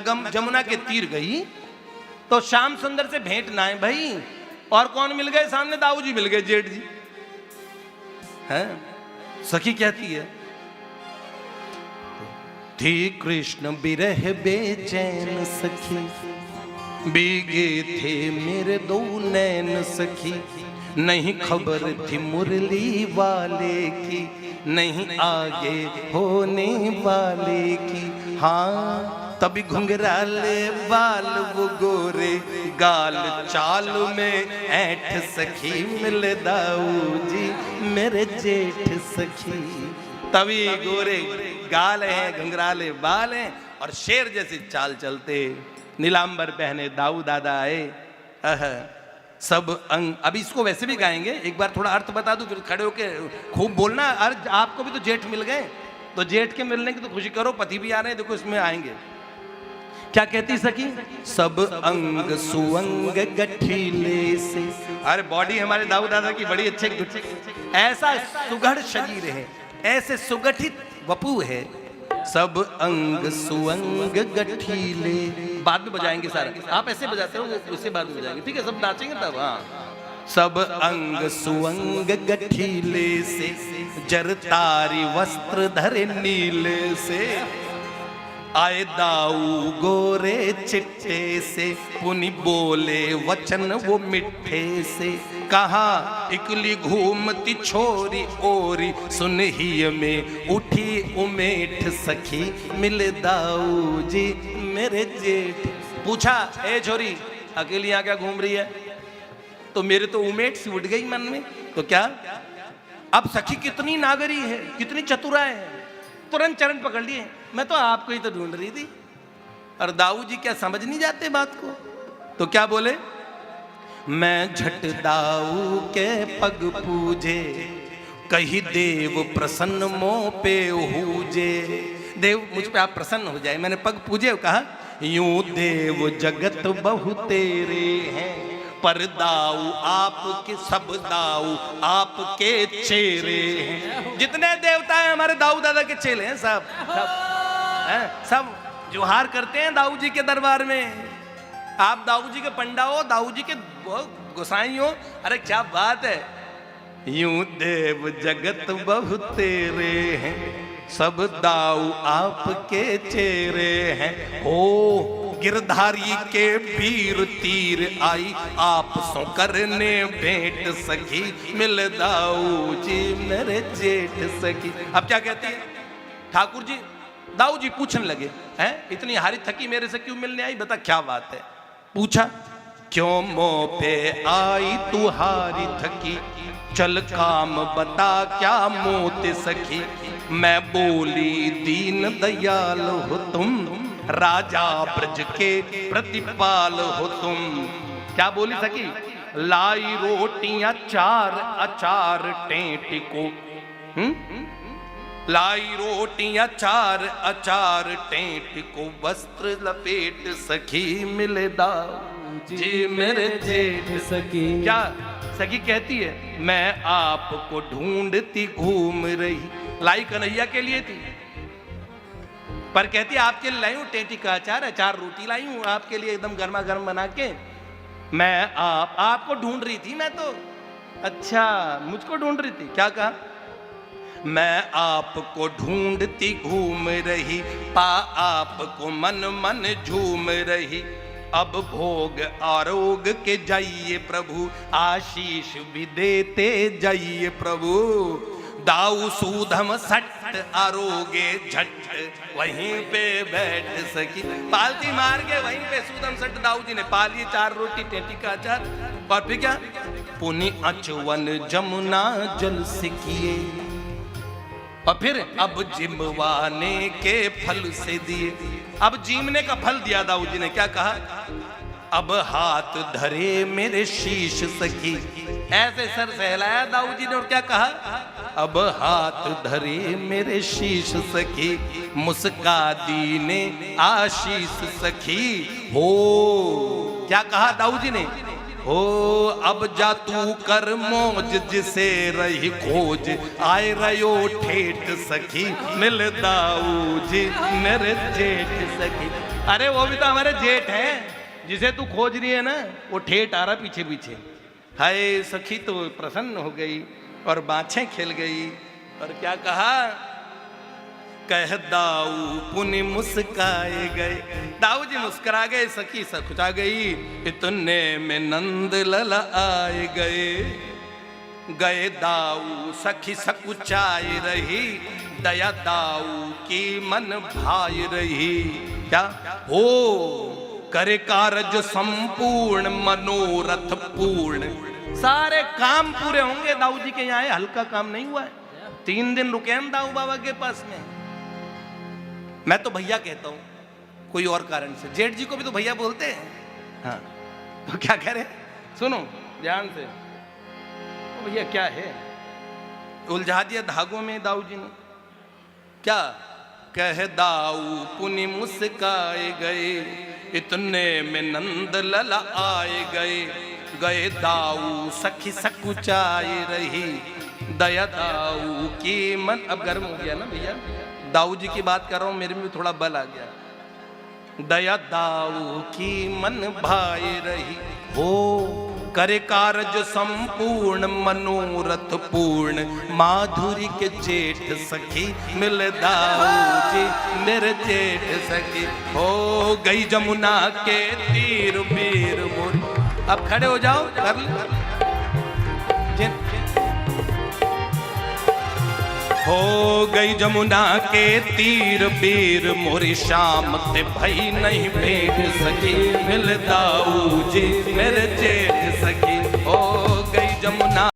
जमुना के तीर गई तो श्याम सुंदर से भेंट ना है भाई। और कौन मिल गए सामने? दाऊ जी मिल गए, जेठ जी हैं। सखी कहती है, थी कृष्ण बिरह बेचैन सखी, बीगे थे मेरे दो नैन सखी, नहीं खबर थी मुरली वाले की, नहीं आगे होने वाले की। हाँ तभी घुंघराले बाल वो गोरे गाल, चाल में ऐठ सखी मिले दाऊ जी मेरे जेठ सखी। तभी गोरे गाल हैं, घुंघराले बाल हैं और शेर जैसी चाल चलते, नीलांबर पहने दाऊ दादा आए। सब अंग, अभी इसको वैसे भी गाएंगे, एक बार थोड़ा अर्थ बता दूं फिर खड़े होके खूब बोलना। अर्थ आपको भी तो जेठ मिल गए, तो जेठ के मिलने की तो खुशी करो, पति भी आ रहे हैं, देखो इसमें आएंगे। क्या कहती सखी? सब अंग सुअंग गठीले से। अरे बॉडी हमारे दाऊ दादा की बड़ी अच्छे, ऐसा सुघड़ शरीर है, ऐसे सुगठित वपु है। सब अंग सुअंग गठीले, बाद में बजाएंगे सारा, आप ऐसे बजाते हो उससे बाद में बजाएंगे, ठीक है? सब नाचेंगे तब। हाँ सब अंग सुअंग गठीले से, जरतारी वस्त्र धरे नीले से, आए दाऊ गोरे चिट्टे से, पुनि बोले वचन वो मिठे से। कहा इकली घूमती छोरी ओरी, सुनही में उठी उमेठ सखी, मिले दाऊ जी मेरे जेठ। पूछा, ए छोरी अकेली यहाँ क्या घूम रही है? तो मेरे तो उमेठ सी उठ गई मन में। तो क्या अब सखी कितनी नागरी है, कितनी चतुराई है, तुरंत चरण पकड़ लिए। मैं तो आपको ही तो ढूंढ रही थी। और दाऊ जी क्या समझ नहीं जाते बात को? तो क्या बोले? मैं झट दाऊ के पग पूजे, कही देव प्रसन्न मोह पे हूजे। देव मुझ पे आप प्रसन्न हो जाए, मैंने पग पूजे। कहा यूं देव जगत बहु तेरे हैं, पर दाऊ आपके सब दाऊ आपके चेहरे हैं। जितने देवता हैं हमारे दाऊ दादा के चेले हैं, सब जोहार करते हैं दाऊ जी के दरबार में। आप दाऊ जी के पंडा हो, दाऊ जी के गोसाई हो, अरे क्या बात है। यूं देव जगत बहु तेरे हैं, सब दाऊ आपके चेहरे हैं। ओ गिरधारी के वीर तीर आई, आप सो करने भेंट सखी, मिल दाऊ जी मेरे जेठ सखी। अब क्या कहती है ठाकुर जी? दाऊ जी पूछने लगे, हैं इतनी हारी थकी मेरे से क्यों मिलने आई? बता क्या बात है? पूछा क्यों मोह पे आई तू हारी थकी, चल काम बता क्या मोते सखी। मैं बोली दीन दयाल हो तुम, राजा ब्रज के प्रतिपाल हो तुम। क्या बोली सखी? लाई रोटियां चार अचार टेंट को, लाई रोटियां चार अचार टेंट को, वस्त्र लपेट सखी मिले दाऊ जी मेरे जेठ सखी। क्या सखी कहती है? मैं आपको ढूंढती घूम रही, लाई कन्हैया के लिए थी, पर कहती है आपके लिए लाई हूं टेंटी का अचार, अचार रोटी लाई हूं आपके लिए एकदम गर्मा गर्म बना के। मैं आपको ढूंढ रही थी मैं तो। अच्छा मुझको ढूंढ रही थी? क्या कहा? मैं आपको ढूंढती घूम रही, पा आपको मन मन झूम रही। अब भोग आरोग के जाइए प्रभु, आशीष भी देते जाइए प्रभु। दाऊ सूधम सट आरोगे झट, वहीं पे बैठ सकी। पालती मार के वहीं पे सूधम सट दाऊ जी ने पा लिए, चार रोटी टेंटी का अचार। और फिर क्या? पुनि अचवन जमुना जल से किए, और फिर अब जिमवाने के फल से दिए। अब जीमने का फल दिया दाऊ जी ने। क्या कहा? अब हाथ धरे मेरे शीश सखी, ऐसे सर सहलाया दाऊ जी ने। और क्या कहा? अब हाथ धरे मेरे शीश सखी, मुस्का दी ने आशीष सखी हो। क्या कहा दाऊ जी ने? हो अब जा तू कर मौज, जिसे रही खोज, आए रयो ठेठ सखी, मिल दाऊ जी मेरे जेठ सखी। अरे वो भी तो हमारे जेठ हैं, जिसे तू खोज रही है ना, वो ठेठ आ रहा पीछे पीछे। हाय सखी तो प्रसन्न हो गई और बाछें खेल गई और क्या कहा, कह दाऊ पुनि मुस्काए गए। दाऊ जी मुस्कुरा गए, सखी सकुचा गई। इतने में नंद लला आए गए। गए दाऊ सखी सकुचाई रही, दया दाऊ की मन भाई रही। क्या हो करे कारज संपूर्ण मनोरथ पूर्ण। सारे काम पूरे होंगे दाऊ जी के यहाँ। हल्का काम नहीं हुआ है। 3 दिन रुके हम दाऊ बाबा के पास में। मैं तो भैया कहता हूं, कोई और कारण से। जेठ जी को भी तो भैया बोलते हैं। हाँ तो क्या कह रहे, सुनो ध्यान से। तो भैया क्या है, उलझा दिया धागों में दाऊ जी ने। क्या कह दाऊ पुनि मुस्काए गए, इतने में नंद लला आए गए। गए दाऊ सखी सकुचाई रही, दया दाऊ की मन। अब गर्म हो गया ना भैया, दाऊ जी की बात कर रहा हूं, मेरे में थोड़ा बल आ गया। दया दाऊ की मन भाई रही, हो करे कारज संपूर्ण मनोरथ पूर्ण। माधुरी के जेठ सखी मिल दाऊ जी मेरे जेठ सखी। हो गई जमुना के तीर बीर मोरी। अब खड़े हो जाओ, कर ले। हो गई जमुना के तीर बीर मोरी शाम ते भई नहीं भेट सकी। मिल दाऊ जी मेरे जेठ सखी। हो गई जमुना